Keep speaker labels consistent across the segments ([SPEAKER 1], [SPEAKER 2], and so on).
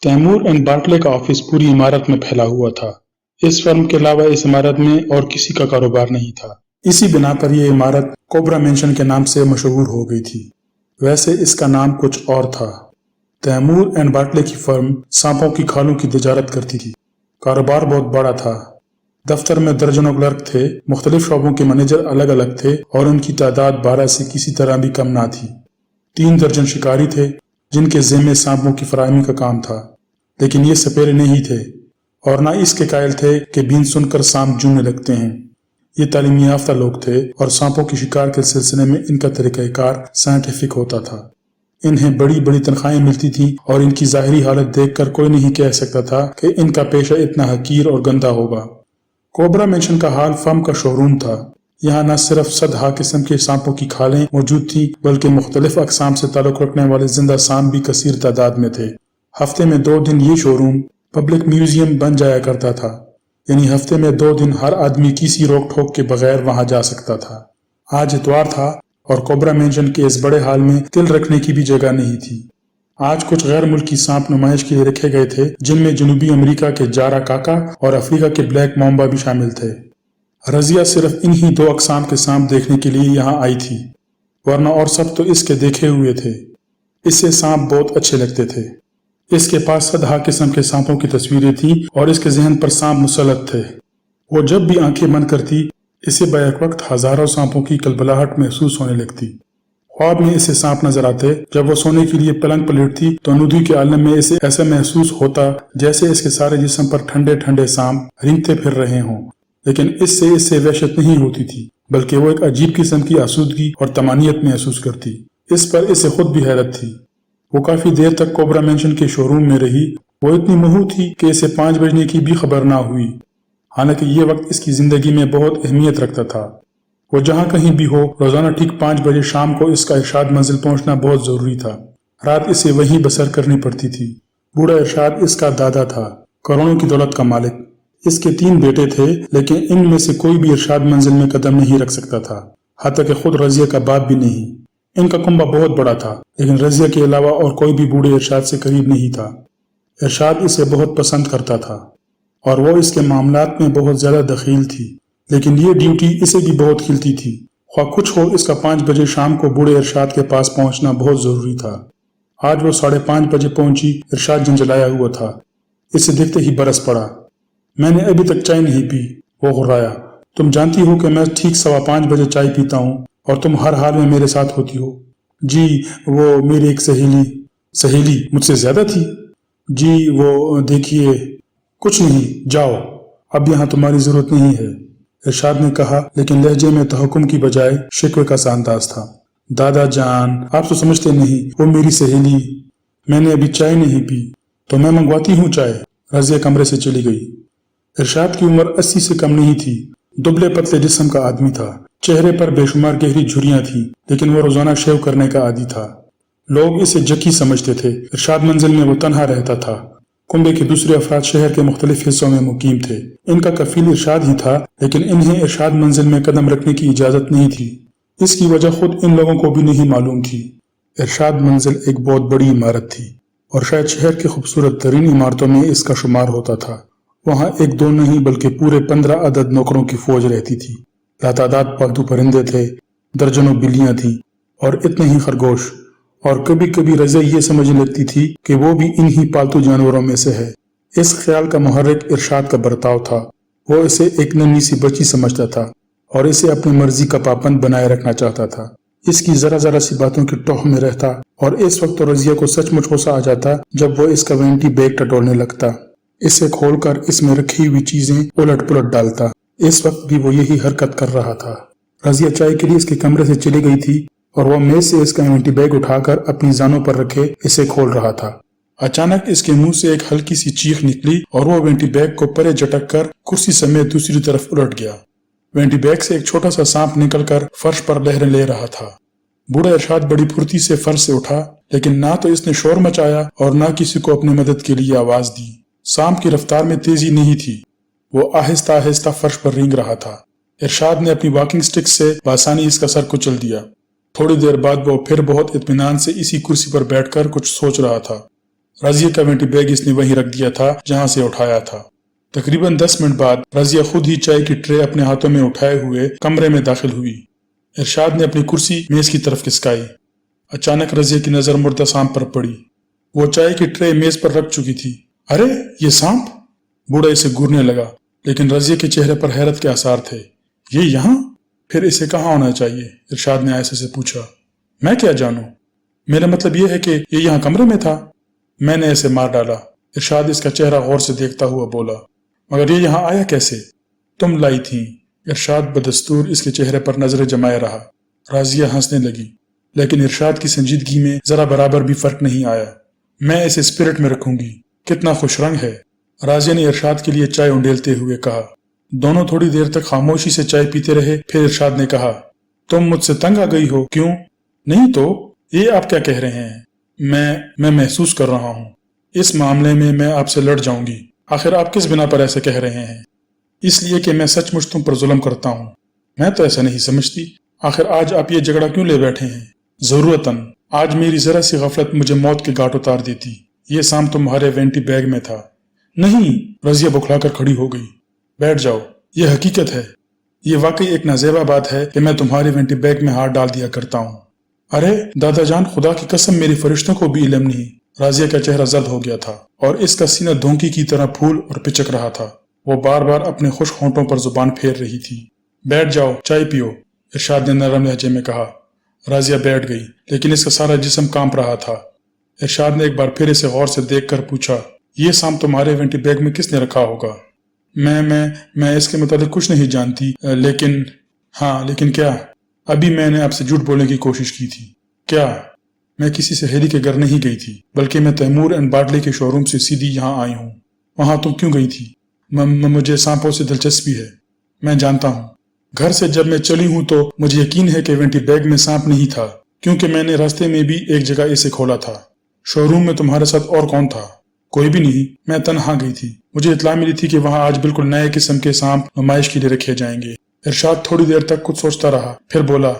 [SPEAKER 1] Taimur and Bartley का office पूरी इमारत में फैला हुआ था। इस फर्म के अलावा इस इमारत में और किसी का कारोबार नहीं था। इसी बिना पर यह इमारत कोबरा मेंशन के नाम से मशहूर हो गई थी। वैसे इसका नाम कुछ और था। तैमूर एंड बार्टले की फर्म सांपों की खालों की तजारत करती थी। कारोबार बहुत बड़ा था। दफ्तर में दर्जनों क्लर्क थे, मुख्तलिफ शोबों के मैनेजर अलग अलग थे और उनकी तादाद 12 से किसी तरह भी कम ना थी। 3 दर्जन शिकारी थे जिनके ज़िम्मे सांपों की फराहमी का काम था, लेकिन ये सपेरे नहीं थे और ना इसके कायल थे कि बीन सुनकर सांप जूने लगते हैं। ये तालीमी याफ्ता लोग थे और सांपों के शिकार के सिलसिले में इनका तरीक़ाकार साइंटिफिक होता था। इन्हें बड़ी बड़ी तनख्वाहें मिलती थी और इनकी ज़ाहिरी हालत देखकर कोई नहीं कह सकता था कि इनका पेशा इतना हकीर और गंदा होगा। कोबरा मेंशन का हाल फर्म का शोरूम था। यहाँ न सिर्फ सदहा किस्म के सांपों की खालें मौजूद थी, बल्कि मुख्तलिफ अक़साम से ताल्लुक़ रखने वाले जिंदा सांप भी कसीर तादाद में थे। हफ्ते में 2 दिन ये शोरूम पब्लिक म्यूजियम बन जाया करता था, यानी हफ्ते में 2 दिन हर आदमी किसी रोक ठोक के बगैर वहां जा सकता था। आज इतवार था और कोबरा मेंशन के इस बड़े हाल में तिल रखने की भी जगह नहीं थी। आज कुछ गैर मुल्की सांप नुमाइश के लिए रखे गए थे, जिनमें जनूबी अमेरिका के जारा काका और अफ्रीका के ब्लैक माम्बा भी शामिल थे। रजिया सिर्फ इन्हीं 2 अक़साम के सांप देखने के लिए यहाँ आई थी, वरना और सब तो इसके देखे हुए थे। इससे सांप बहुत अच्छे लगते थे। इसके पास सदहा किस्म के सांपों की तस्वीरें थी और इसके जहन पर सांप मुसल्लत थे। वो जब भी आंखें बंद करती, इसे बैक वक्त हजारों सांपों की कलबलाहट महसूस होने लगती। ख्वाब में इसे सांप नजर आते। जब वो सोने के लिए पलंग पर लेटती तो नुदी के आलम में इसे ऐसा महसूस होता जैसे इसके सारे जिस्म पर ठंडे ठंडे सांप रेंगते फिर रहे हों। लेकिन इससे वहशत नहीं होती थी, बल्कि वो एक अजीब किस्म की आसूदगी और तमानियत महसूस करती। इस पर इसे खुद भी हैरत थी। वो काफी देर तक कोबरा मेंशन के शोरूम में रही। वो इतनी महू थी कि इसे 5 बजने की भी खबर ना हुई, हालांकि ये वक्त इसकी जिंदगी में बहुत अहमियत रखता था। वो जहाँ कहीं भी हो, रोजाना ठीक 5 बजे शाम को इसका इरशाद मंजिल पहुंचना बहुत जरूरी था। रात इसे वहीं बसर करनी पड़ती थी। बूढ़ा इरशाद इसका दादा था, करोड़ों की दौलत का मालिक। इसके 3 बेटे थे, लेकिन इनमें से कोई भी इरशाद मंजिल में कदम नहीं रख सकता था, हत्ता कि खुद रजिया का बाप भी नहीं। इनका कुंबा बहुत बड़ा था, लेकिन रजिया के अलावा और कोई भी बूढ़े इरशाद से करीब नहीं था। इरशाद इसे बहुत पसंद करता था और वो इसके मामलात में बहुत ज्यादा दखील थी, लेकिन ये ड्यूटी इसे भी बहुत खिलती थी। ख्वाह कुछ हो, इसका 5 बजे शाम को बूढ़े इरशाद के पास पहुंचना बहुत जरूरी था। आज वो 5:30 बजे पहुंची। इरशाद झंझलाया हुआ था। इसे देखते ही बरस पड़ा। मैंने अभी तक चाय नहीं पी, वो घुर्राया। तुम जानती हो कि मैं ठीक 5:15 बजे चाय पीता हूँ और तुम हर हाल में मेरे साथ होती हो। जी, वो मेरी एक सहेली मुझसे ज्यादा थी। जी, वो देखिए, कुछ नहीं, जाओ, अब यहाँ तुम्हारी जरूरत नहीं है, इरशाद ने कहा, लेकिन लहजे में तहकुम की बजाय शिकवे का सा अंदाज था। दादा जान, आप तो समझते नहीं, वो मेरी सहेली। मैंने अभी चाय नहीं पी, तो मैं मंगवाती हूँ चाय। रजिया कमरे से चली गई। इरशाद की उम्र 80 से कम नहीं थी। दुबले पतले जिस्म का आदमी था। चेहरे पर बेशुमार गहरी झुर्रियां थी, लेकिन वो रोजाना शेव करने का आदी था। लोग इसे जकी समझते थे। इरशाद मंजिल में वो तन्हा रहता था। कुंबे के दूसरे अफराद शहर के मुख्तलिफ हिस्सों में मुकीम थे। इनका कफील इरशाद ही था, लेकिन इन्हें इरशाद मंजिल में कदम रखने की इजाजत नहीं थी। इसकी वजह खुद इन लोगों को भी नहीं मालूम थी। इरशाद मंजिल एक बहुत बड़ी इमारत थी और शायद शहर की खूबसूरत तरीन इमारतों में इसका शुमार होता था। वहाँ 1-2 नहीं, बल्कि पूरे 15 अदद नौकरों की फौज रहती थी। लातादाद पालतू परिंदे थे, दर्जनों बिल्लियां थीं और इतने ही खरगोश। और कभी कभी रज़िया ये समझने लगती थी कि वो भी इन्हीं पालतू जानवरों में से है। इस ख्याल का मुहर्रिक इरशाद का बर्ताव था। वो इसे एक नन्ही सी बच्ची समझता था और इसे अपनी मर्जी का पाबंद बनाए रखना चाहता था। इसकी जरा जरा सी बातों की टोह में रहता और इस वक्त तो रज़िया को सचमुच गुस्सा आ जाता जब वो इसका वेंटी बैग टटोलने लगता, इसे खोलकर इसमें रखी हुई चीजें उलट पुलट डालता। इस वक्त भी वो यही हरकत कर रहा था। रज़िया चाय के लिए इसके कमरे से चली गई थी और वह मेज से इसका वेंटी बैग उठाकर अपनी जानों पर रखे इसे खोल रहा था। अचानक इसके मुंह से एक हल्की सी चीख निकली और वो वेंटी बैग को परे झटक कर कुर्सी समेत दूसरी तरफ उलट गया। वेंटी बैग से एक छोटा सा सांप निकलकर फर्श पर लहरें ले रहा था। बूढ़ा इरशाद बड़ी फुर्ती से फर्श से उठा, लेकिन ना तो इसने शोर मचाया और ना किसी को अपनी मदद के लिए आवाज दी। सांप की रफ्तार में तेजी नहीं थी, वो आहिस्ता आहिस्ता फर्श पर रेंग रहा था। इरशाद ने अपनी वॉकिंग स्टिक से बासानी इसका सर कुचल दिया। थोड़ी देर बाद वो फिर बहुत इत्मीनान से इसी कुर्सी पर बैठकर कुछ सोच रहा था। राजिया का वेंटी बैग इसने वहीं रख दिया था जहां से उठाया था। तकरीबन 10 मिनट बाद राजिया खुद ही चाय की ट्रे अपने हाथों में उठाए हुए कमरे में दाखिल हुई। इरशाद ने अपनी कुर्सी मेज की तरफ खिसकाई। अचानक रजिया की नजर मुर्दा सांप पर पड़ी। वो चाय की ट्रे मेज पर रख चुकी थी। अरे ये सांप! बूढ़ा इसे घूरने लगा, लेकिन रजिया के चेहरे पर हैरत के आसार थे। ये यहाँ? फिर इसे कहाँ होना चाहिए? इरशाद ने आयशा से पूछा। मैं क्या जानूं? मेरा मतलब ये है कि ये यहाँ कमरे में था। मैंने इसे मार डाला। इरशाद इसका चेहरा गौर से देखता हुआ बोला। मगर ये यहाँ आया कैसे? तुम लाई थी। इरशाद बदस्तूर इसके चेहरे पर नजरें जमाए रहा। राजिया हंसने लगी, लेकिन इरशाद की संजीदगी में जरा बराबर भी फर्क नहीं आया। मैं इसे स्पिरिट में रखूंगी, कितना खुश रंग है, राजिया ने इरशाद के लिए चाय उंडेलते हुए कहा। दोनों थोड़ी देर तक खामोशी से चाय पीते रहे। फिर इरशाद ने कहा, तुम मुझसे तंग आ गई हो? क्यों? नहीं तो ये आप क्या कह रहे हैं? मैं महसूस कर रहा हूँ इस मामले में मैं आपसे लड़ जाऊंगी। आखिर आप किस बिना पर ऐसे कह रहे हैं? इसलिए कि मैं सचमुच तुम पर जुल्म करता हूँ। मैं तो ऐसा नहीं समझती। आखिर आज आप ये झगड़ा क्यों ले बैठे हैं? जरूरतन आज मेरी जरा सी गफलत मुझे मौत के घाट उतार देती। ये सांप तुम्हारे वेंटी बैग में था। नहीं, रजिया बुखलाकर खड़ी हो गई। बैठ जाओ, ये हकीकत है। ये वाकई एक नाजेबा बात है कि मैं तुम्हारे वेंटी बैग में हाथ डाल दिया करता हूँ। अरे दादा जान, खुदा की कसम मेरे फरिश्तों को भी इल्म नहीं। राजिया का चेहरा जर्द हो गया था और इसका सीना धोंकी की तरह फूल और पिचक रहा था। वो बार बार अपने खुश होंठों पर जुबान फेर रही थी। बैठ जाओ, चाय पियो, इरशाद ने नरम लहजे में कहा। राजिया बैठ गई, लेकिन इसका सारा जिस्म कांप रहा था। इरशाद ने एक बार फिर इसे गौर से देखकर पूछा, ये सांप तुम्हारे वेंटी बैग में किसने रखा होगा? मैं इसके मुताबिक कुछ नहीं जानती, लेकिन हाँ, लेकिन क्या? अभी मैंने आपसे झूठ बोलने की कोशिश की थी। क्या? मैं किसी सहेली के घर नहीं गई थी, बल्कि मैं तैमूर एंड बाटले के शोरूम से सीधी यहाँ आई हूँ। वहां तुम क्यों गई थी? मुझे सांपों से दिलचस्पी है। मैं जानता हूँ। घर से जब मैं चली हूँ तो मुझे यकीन है कि वेंटी बैग में सांप नहीं था, क्योंकि मैंने रास्ते में भी एक जगह इसे खोला था। शोरूम में तुम्हारे साथ और कौन था? कोई भी नहीं, मैं तन्हा गई थी। मुझे इत्ला मिली थी कि वहाँ आज बिल्कुल नए किस्म के सांप नुमाइश के लिए रखे जाएंगे। इरशाद थोड़ी देर तक कुछ सोचता रहा, फिर बोला,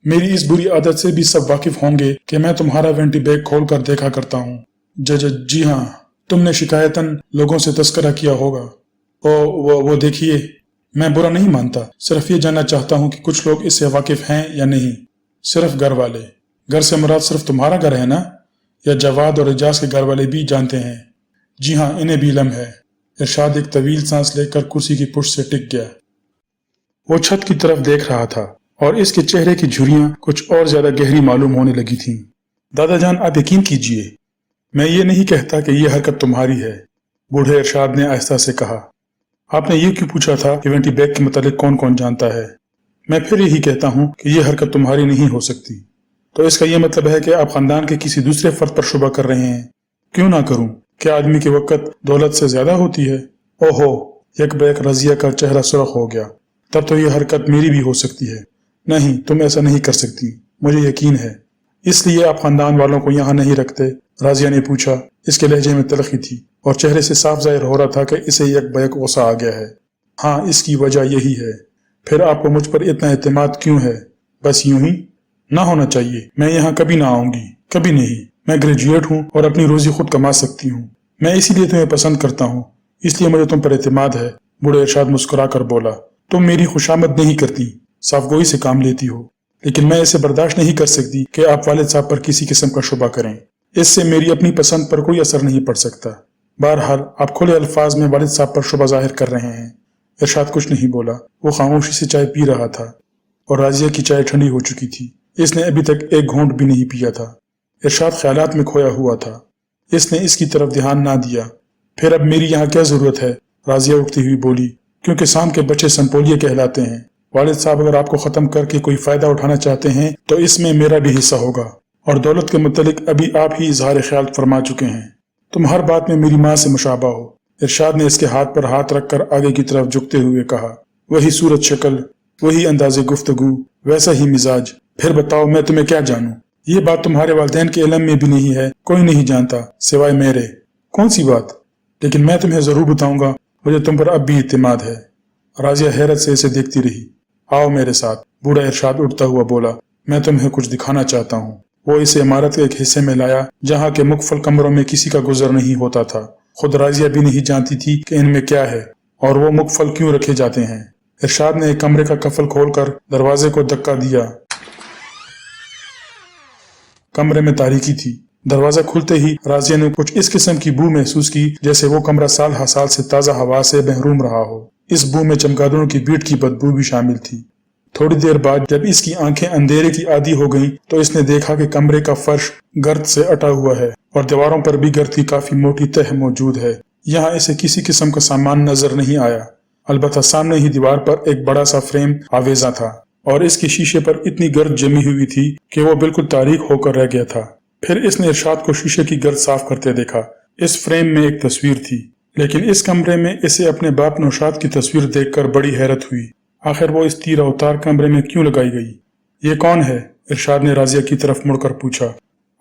[SPEAKER 1] मेरी इस बुरी आदत से भी सब वाकिफ होंगे कि मैं तुम्हारा वेंटी बैग खोल कर देखा करता हूँ। जी हाँ, तुमने शिकायतन लोगों से तस्करा किया होगा। वो देखिए, मैं बुरा नहीं मानता, सिर्फ ये जानना चाहता हूँ कि कुछ लोग इससे वाकिफ हैं या नहीं। सिर्फ घर वाले? घर से मुराद सिर्फ तुम्हारा घर है ना, या जवाद और एजाज के घर वाले भी जानते हैं? जी हाँ, इन्हें भी इल्म है। इरशाद एक तवील सांस लेकर कुर्सी की पुष्ट से टिक गया। वो छत की तरफ देख रहा था और इसके चेहरे की झुर्रियां कुछ और ज्यादा गहरी मालूम होने लगी थीं। दादा जान, आप यकीन कीजिए, मैं ये नहीं कहता कि ये हरकत तुम्हारी है, बूढ़े इरशाद ने आहिस्ता से कहा। आपने ये क्यों पूछा था कि वेंटी बैग के मुतालिक कौन कौन जानता है? मैं फिर यही कहता हूँ कि ये हरकत तुम्हारी नहीं हो सकती। तो इसका यह मतलब है कि आप खानदान के किसी दूसरे फर्द पर शुबा कर रहे हैं। क्यों ना करूं? क्या आदमी की वक़्त दौलत से ज्यादा होती है? ओहो, यकबैक रजिया का चेहरा सुर्ख हो गया। तब तो यह हरकत मेरी भी हो सकती है। नहीं, तुम ऐसा नहीं कर सकती, मुझे यकीन है। इसलिए आप खानदान वालों को यहाँ नहीं रखते? राजिया ने पूछा। इसके लहजे में तलखी थी और चेहरे से साफ जाहिर हो रहा था कि इसे यकबैक गुस्सा आ गया है। हाँ, इसकी वजह यही है। फिर आपको मुझ पर इतना एतमाद क्यों है? बस यूं ही? ना होना चाहिए। मैं यहाँ कभी ना आऊंगी, कभी नहीं। मैं ग्रेजुएट हूँ और अपनी रोजी खुद कमा सकती हूँ। मैं इसीलिए तुम्हें पसंद करता हूँ, इसलिए मुझे तुम पर एतमाद है। बूढ़े इरशाद मुस्कुरा कर बोला। तुम मेरी खुशामद नहीं करती, साफगोई से काम लेती हो, लेकिन मैं इसे बर्दाश्त नहीं कर सकती कि आप वालिद साहब पर किसी किस्म का शुबा करें। इससे मेरी अपनी पसंद पर कोई असर नहीं पड़ सकता। बहरहाल आप खुले अल्फाज में वालिद साहब पर शुबा जाहिर कर रहे हैं। इरशाद कुछ नहीं बोला। वो खामोशी से चाय पी रहा था और राजिया की चाय ठंडी हो चुकी थी। इसने अभी तक एक घूंट भी नहीं पिया था। इरशाद ख्यालात में खोया हुआ था। इसने इसकी तरफ ध्यान ना दिया। फिर अब मेरी यहाँ क्या जरूरत है? राजिया उठती हुई बोली। क्योंकि शाम के बच्चे संपोलिये कहलाते हैं। वालिद साहब अगर आपको खत्म करके कोई फायदा उठाना चाहते हैं तो इसमें मेरा भी हिस्सा होगा, और दौलत के मुतालिक अभी आप ही इजहार ख्याल फरमा चुके हैं। तुम हर बात में मेरी माँ से मुशाबा हो। इरशाद ने इसके हाथ पर हाथ रखकर आगे की तरफ झुकते हुए कहा। वही सूरत शक्ल, वही अंदाजे गुफ्तगू, वैसा ही मिजाज। फिर बताओ मैं तुम्हें क्या जानूं? ये बात तुम्हारे वालिदैन के इल्म में भी नहीं है, कोई नहीं जानता सिवाय मेरे। कौन सी बात? लेकिन मैं तुम्हें जरूर बताऊंगा, मुझे तुम पर अब भी इत्मीनाद है। राजिया हैरत से इसे देखती रही। आओ मेरे साथ, बूढ़ा इरशाद उठता हुआ बोला, मैं तुम्हें कुछ दिखाना चाहता हूँ। वो इसे इमारत के एक हिस्से में लाया जहाँ के मुख्तलिफ कमरों में किसी का गुजर नहीं होता था। खुद राजिया भी नहीं जानती थी कि इनमें क्या है और वो मुख्तलिफ क्यों रखे जाते हैं। इरशाद ने एक कमरे का कफल खोलकर दरवाजे को धक्का दिया। कमरे में तारीकी थी। दरवाजा खुलते ही राजिया ने कुछ इस किस्म की बू महसूस की जैसे वो कमरा साल हर साल से ताज़ा हवा से महरूम रहा हो। इस बू में चमगादड़ों की बीट की बदबू भी शामिल थी। थोड़ी देर बाद जब इसकी आंखें अंधेरे की आदी हो गईं, तो इसने देखा कि कमरे का फर्श गर्द से अटा हुआ है और दीवारों पर भी गर्द की काफी मोटी तह मौजूद है। यहाँ इसे किसी किस्म का सामान नजर नहीं आया। अलबत्ता सामने ही दीवार पर एक बड़ा सा फ्रेम आवेजा था और इसके शीशे पर इतनी गर्द जमी हुई थी कि वो बिल्कुल तारीक होकर रह गया था। फिर इसने इरशाद को शीशे की गर्द साफ करते देखा। इस फ्रेम में एक तस्वीर थी, लेकिन इस कमरे में इसे अपने बाप नौशाद की तस्वीर देखकर बड़ी हैरत हुई। आखिर वो इस तीर अवतार कमरे में क्यों लगाई गई? ये कौन है? इरशाद ने राजिया की तरफ मुड़कर पूछा।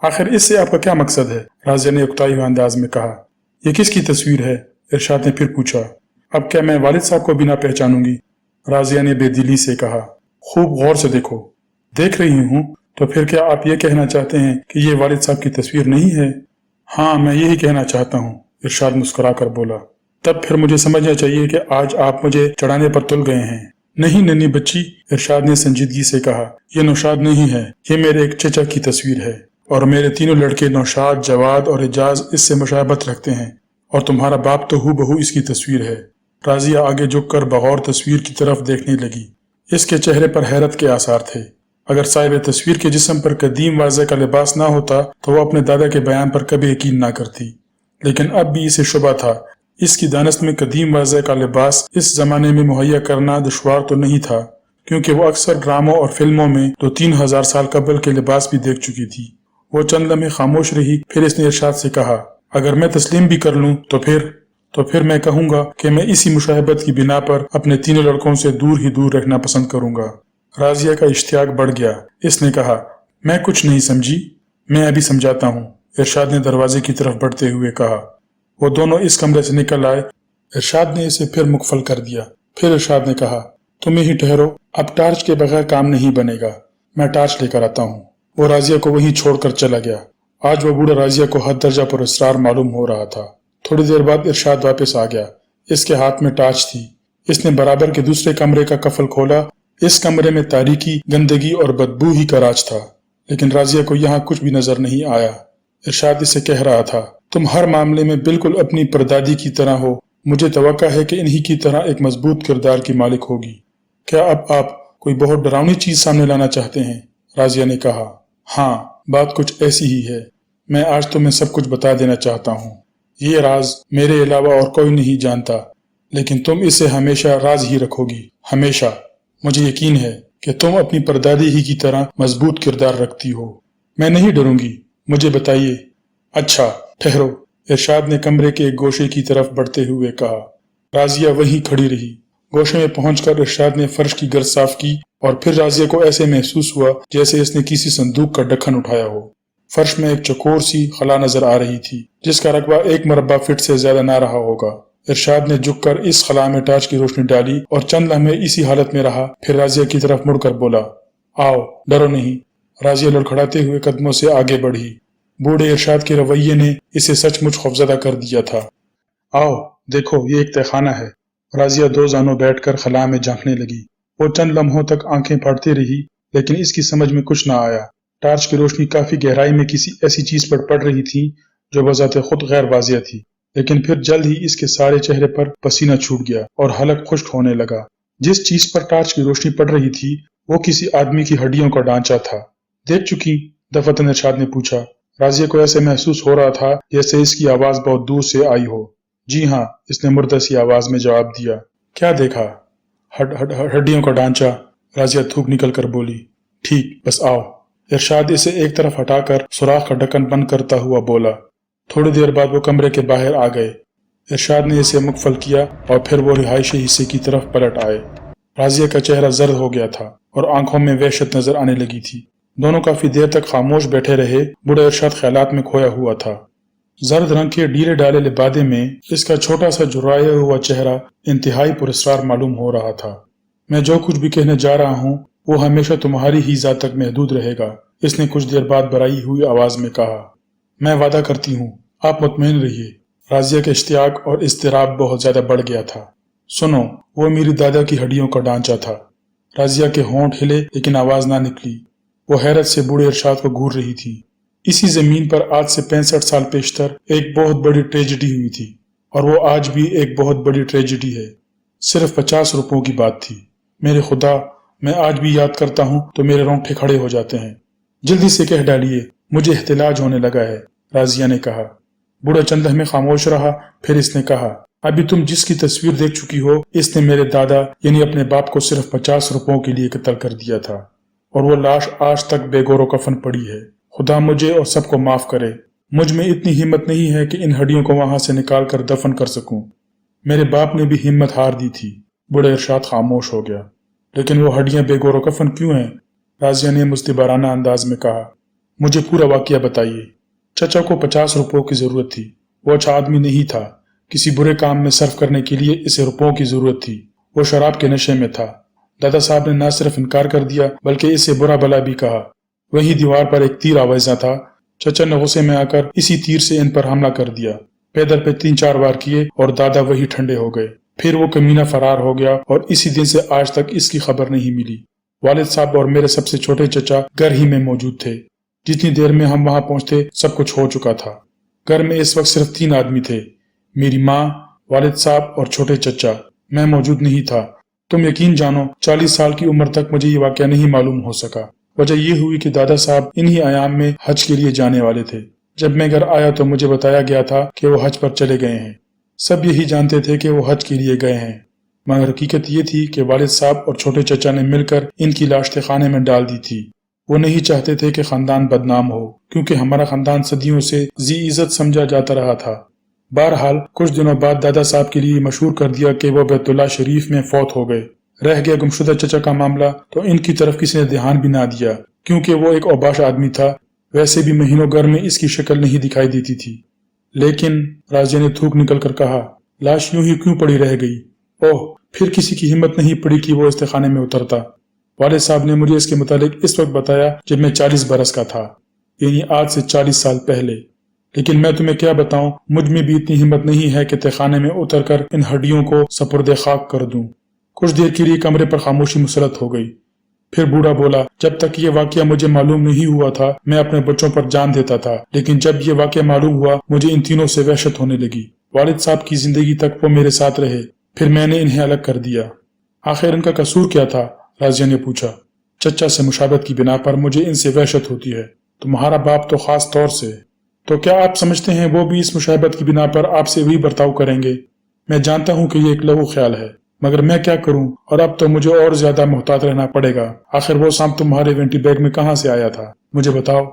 [SPEAKER 1] आखिर इससे आपका क्या मकसद है? राजिया ने उकताई हुए अंदाज में कहा। ये किसकी तस्वीर है? इरशाद ने फिर पूछा। अब क्या मैं वालिद साहब को भी ना पहचानूंगी? राजिया ने बेदिली से कहा। खूब गौर से देखो। देख रही हूँ, तो फिर क्या आप ये कहना चाहते हैं कि ये वालिद साहब की तस्वीर नहीं है? हाँ, मैं यही कहना चाहता हूँ, इरशाद मुस्कुरा कर बोला। तब फिर मुझे समझना चाहिए कि आज आप मुझे चढ़ाने पर तुल गए हैं। नहीं नन्ही बच्ची, इरशाद ने संजीदगी से कहा, ये नौशाद नहीं है, ये मेरे एक चचा की तस्वीर है और मेरे तीनों लड़के नौशाद, जवाद और एजाज इससे मुशाबत रखते हैं और तुम्हारा बाप तो हूबहू इसकी तस्वीर है। राजिया आगे झुककर बगौर तस्वीर की तरफ देखने लगी। इसके चेहरे पर हैरत के आसार थे। अगर साहिब तस्वीर के जिस्म पर कदीम वाज़े का लिबास ना होता तो वो अपने दादा के बयान पर कभी यकीन ना करती, लेकिन अब भी इसे शुबा था। इसकी दानस्त में कदीम वाज़े का लिबास इस जमाने में मुहैया करना दुश्वार तो नहीं था, क्योंकि वो अक्सर ड्रामों और फिल्मों में 2-3 हज़ार साल कबल के लिबास भी देख चुकी थी। वो चंद लम्हे खामोश रही, फिर इसने इरशाद से कहा, अगर मैं तस्लीम भी कर लूँ तो फिर मैं कहूँगा कि मैं इसी मुशाहबत की बिना पर अपने तीनों लड़कों से दूर ही दूर रखना पसंद करूँगा। राजिया का इश्तियाक बढ़ गया। इसने कहा, मैं कुछ नहीं समझी, मैं अभी समझाता हूँ, इरशाद ने दरवाजे की तरफ बढ़ते हुए कहा। वो दोनों इस कमरे से निकल आए। इरशाद ने इसे फिर मुकफल कर दिया। फिर इरशाद ने कहा, तुम यहीं ठहरो, अब टार्च के बगैर काम नहीं बनेगा, मैं टार्च लेकर आता हूँ। वो राजिया को वहीं छोड़कर चला गया। आज वो बूढ़ा राजिया को हद दर्जा पर इसरार मालूम हो रहा था। थोड़ी देर बाद इरशाद वापस आ गया। इसके हाथ में टार्च थी। इसने बराबर के दूसरे कमरे का कफल खोला। इस कमरे में तारीकी, गंदगी और बदबू ही का राज था, लेकिन राजिया को यहाँ कुछ भी नजर नहीं आया। इरशाद इसे कह रहा था, तुम हर मामले में बिल्कुल अपनी परदादी की तरह हो, मुझे तवक्का है कि इन्हीं की तरह एक मजबूत किरदार की मालिक होगी। क्या अब आप कोई बहुत डरावनी चीज सामने लाना चाहते हैं? राजिया ने कहा। हाँ, बात कुछ ऐसी ही है। मैं आज तुम्हें सब कुछ बता देना चाहता हूँ। ये राज मेरे अलावा और कोई नहीं जानता, लेकिन तुम इसे हमेशा राज ही रखोगी, हमेशा। मुझे यकीन है कि तुम अपनी परदादी ही की तरह मजबूत किरदार रखती हो। मैं नहीं डरूंगी, मुझे बताइए। अच्छा ठहरो, इरशाद ने कमरे के एक गोशे की तरफ बढ़ते हुए कहा। राजिया वहीं खड़ी रही। गोशे में पहुंचकर इरशाद ने फर्श की गर्द साफ की और फिर राजिया को ऐसे महसूस हुआ जैसे इसने किसी संदूक का ढक्कन उठाया हो। फर्श में एक चकोर सी खला नजर आ रही थी, जिसका रकबा 1 मरबा फीट से ज्यादा ना रहा होगा। इरशाद ने झुककर इस खला में टार्च की रोशनी डाली और चंद लम्हे इसी हालत में रहा। फिर राजिया की तरफ मुड़कर बोला, आओ, डरो नहीं। राजिया लड़खड़ाते हुए कदमों से आगे बढ़ी। बूढ़े इरशाद के रवैये ने इसे सचमुच खौफजदा कर दिया था। आओ देखो, ये एक तहखाना है। राजिया 2 जानों बैठकर खला में झांकने लगी। वो चंद लम्हों तक आंखें फाड़ती रही, लेकिन इसकी समझ में कुछ न आया। टार्च की रोशनी काफी गहराई में किसी ऐसी चीज पर पड़ रही थी जो बजाते खुद गैर वाजिया थी, लेकिन फिर जल्द ही इसके सारे चेहरे पर पसीना छूट गया और हलक खुश्क होने लगा। जिस चीज पर टार्च की रोशनी पड़ रही थी वो किसी आदमी की हड्डियों का ढांचा था। देख चुकी? दफतन इरशाद ने पूछा। राजिया को ऐसे महसूस हो रहा था जैसे इसकी आवाज बहुत दूर से आई हो। जी हाँ, इसने मुर्दा सी आवाज में जवाब दिया। क्या देखा? हड्डियों का ढांचा, राजिया थूक निकल कर बोली। ठीक, बस आओ। इरशाद इसे एक तरफ हटाकर सुराख का ढक्कन बंद करता हुआ बोला। थोड़ी देर बाद वो कमरे के बाहर आ गए। इरशाद ने इसे मुकफल किया और फिर वो रिहायशी हिस्से की तरफ पलट आए। राजिया का चेहरा जर्द हो गया था और आंखों में वहशत नजर आने लगी थी। दोनों काफी देर तक खामोश बैठे रहे। बूढ़ा इरशाद ख्यालात में खोया हुआ था। जर्द रंग के ढीले ढाले लिबादे में इसका छोटा सा झुर्राया हुआ चेहरा इंतहाई पुरस्कार मालूम हो रहा था। मैं जो कुछ भी कहने जा रहा हूँ वो हमेशा तुम्हारी ही जात तक महदूद रहेगा, इसने कुछ देर बाद बराई हुई आवाज में कहा। मैं वादा करती हूँ, आप मुतमईन रहिए। राजिया का इश्तियाक और इस्तिराब बहुत ज्यादा बढ़ गया था। सुनो, वो मेरी दादा की हड्डियों का ढांचा था। राजिया के होंठ हिले लेकिन आवाज ना निकली। वो हैरत से बूढ़े इरशाद को घूर रही थी। इसी जमीन पर आज से 65 साल पेशतर एक बहुत बड़ी ट्रेजेडी हुई थी और वो आज भी एक बहुत बड़ी ट्रेजेडी है। सिर्फ 50 रुपयों की बात थी। मेरे खुदा, मैं आज भी याद करता हूँ तो मेरे रोंगटे खड़े हो जाते हैं। जल्दी से कह डालिए, मुझे इख्तिलाज होने लगा है, राजिया ने कहा। बूढ़ा चंद में खामोश रहा, फिर इसने कहा, अभी तुम जिसकी तस्वीर देख चुकी हो, इसने मेरे दादा यानी अपने बाप को सिर्फ 50 रुपयों के लिए कत्ल कर दिया था और वो लाश आज तक बेगौरो कफन पड़ी है। खुदा मुझे और सबको माफ करे। मुझ में इतनी हिम्मत नहीं है कि इन हड्डियों को वहां से निकाल कर दफन कर सकूं। मेरे बाप ने भी हिम्मत हार दी थी। बूढ़ा इरशाद खामोश हो गया। लेकिन वो हड्डियां बेगौरो कफन क्यों हैं? राजिया ने मुस्तबाराना अंदाज में कहा। मुझे पूरा वाकया बताइए। चचा को 50 रुपयों की जरूरत थी। वो अच्छा आदमी नहीं था। किसी बुरे काम में सर्फ करने के लिए इसे रुपयों की जरूरत थी। वो शराब के नशे में था। दादा साहब ने न सिर्फ इनकार कर दिया बल्कि इसे बुरा भला भी कहा। वही दीवार पर एक तीर आवेजा था। चचा ने गुस्से में आकर इसी तीर से इन पर हमला कर दिया। पैदल पे 3-4 वार किए और दादा वही ठंडे हो गए। फिर वो कमीना फरार हो गया और इसी दिन से आज तक इसकी खबर नहीं मिली। वालिद साहब और मेरे सबसे छोटे चचा घर ही में मौजूद थे। जितनी देर में हम वहां पहुंचते सब कुछ हो चुका था। घर में इस वक्त सिर्फ 3 आदमी थे, मेरी माँ, वालिद साहब और छोटे चचा। मैं मौजूद नहीं था। तुम यकीन जानो 40 साल की उम्र तक मुझे ये वाकया नहीं मालूम हो सका। वजह ये हुई कि दादा साहब इन्हीं आयाम में हज के लिए जाने वाले थे। जब मैं घर आया तो मुझे बताया गया था कि वो हज पर चले गए हैं। सब यही जानते थे कि वो हज के लिए गए हैं, मगर हकीकत ये थी कि वालिद साहब और छोटे चचा ने मिलकर इनकी लाश खाने में डाल दी थी। वो नहीं चाहते थे कि खानदान बदनाम हो, क्योंकि हमारा खानदान सदियों से जी इज्जत समझा जाता रहा था। बहरहाल कुछ दिनों बाद दादा साहब के लिए मशहूर कर दिया कि वो बैतुल्लाह शरीफ में फौत हो गए। रह गया गुमशुदा चचा का मामला तो इनकी तरफ किसी ने ध्यान भी ना दिया, क्योंकि वो एक औबाश आदमी था। वैसे भी महीनों घर में इसकी शक्ल नहीं दिखाई देती थी। लेकिन राजिया ने थूक निकल कर कहा, लाश यूं ही क्यों पड़ी रह गई? ओह, फिर किसी की हिम्मत नहीं पड़ी कि वो इस्तेखाने में उतरता। वालिद साहब ने मुझे इसके मुतालिक इस वक्त बताया जब मैं 40 बरस का था, यानी आज से 40 साल पहले। लेकिन मैं तुम्हें क्या बताऊं, मुझ में भी इतनी हिम्मत नहीं है कि तहखाने में उतरकर इन हड्डियों को सपुर्दे खाक कर दूं। कुछ देर के लिए कमरे पर खामोशी मुसलत हो गई। फिर बूढ़ा बोला, जब तक ये वाकया मुझे मालूम नहीं हुआ था मैं अपने बच्चों पर जान देता था, लेकिन जब ये वाकया मालूम हुआ मुझे इन तीनों से वहशत होने लगी। वालिद साहब की जिंदगी तक वो मेरे साथ रहे, फिर मैंने इन्हें अलग कर दिया। आखिर इनका कसूर क्या था? राजिया ने पूछा। चचा से मुशाबत की बिना पर मुझे इनसे वहशत होती है, तुम्हारा बाप तो खास तौर से। तो क्या आप समझते हैं वो भी इस मुशाबत की बिना पर आपसे वही बर्ताव करेंगे? मैं जानता हूँ कि ये एक लघु ख्याल है, मगर मैं क्या करूं, और अब तो मुझे और ज्यादा मोहतात रहना पड़ेगा। आखिर वो सांप तुम्हारे वेंटी बैग में कहाँ से आया था, मुझे बताओ।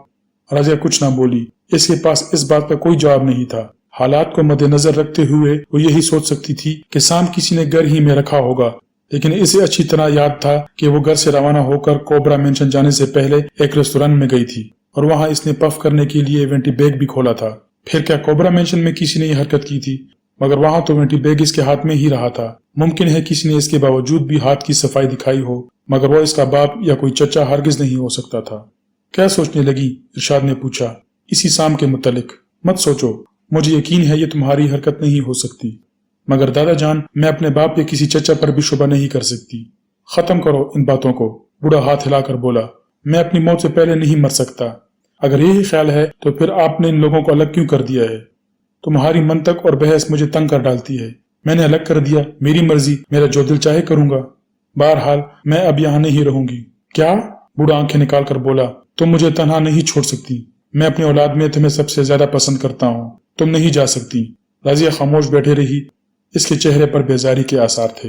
[SPEAKER 1] राजिया कुछ ना बोली। इसके पास इस बात का कोई जवाब नहीं था। हालात को मद्देनजर रखते हुए वो यही सोच सकती थी कि सांप किसी ने घर ही में रखा होगा, लेकिन इसे अच्छी तरह याद था कि वो घर से रवाना होकर कोबरा मेंशन जाने से पहले एक रेस्टोरेंट में गई थी और वहां इसने पफ करने के लिए वेंटी बैग भी खोला था। फिर क्या कोबरा मेंशन में किसी ने ये हरकत की थी? मगर वहां तो वेंटी बैग इसके हाथ में ही रहा था। मुमकिन है किसी ने इसके बावजूद भी हाथ की सफाई दिखाई हो, मगर वो इसका बाप या कोई चचा हरगिज नहीं हो सकता था। क्या सोचने लगी? इरशाद ने पूछा। इसी शाम के मुतल्लिक। मत सोचो, मुझे यकीन है ये तुम्हारी हरकत नहीं हो सकती, मगर दादा जान, मैं अपने बाप या किसी चचा पर भी शुबा नहीं कर सकती। खत्म करो इन बातों को, बूढ़ा हाथ हिलाकर बोला। मैं अपनी मौत से पहले नहीं मर सकता। अगर यही ख्याल है तो फिर आपने इन लोगों को अलग क्यों कर दिया है? तुम्हारी मंतक और बहस मुझे तंग कर डालती है। मैंने अलग कर दिया, मेरी मर्जी, मेरा जो दिल चाहे करूंगा। बहरहाल मैं अब यहाँ नहीं रहूंगी। क्या? बूढ़ा आंखें निकाल कर बोला। तुम मुझे तन्हा नहीं छोड़ सकती। मैं अपनी औलाद में तुम्हें सबसे ज्यादा पसंद करता हूँ। तुम नहीं जा सकती। राजिया खामोश बैठे रही। इसके चेहरे पर बेजारी के आसार थे।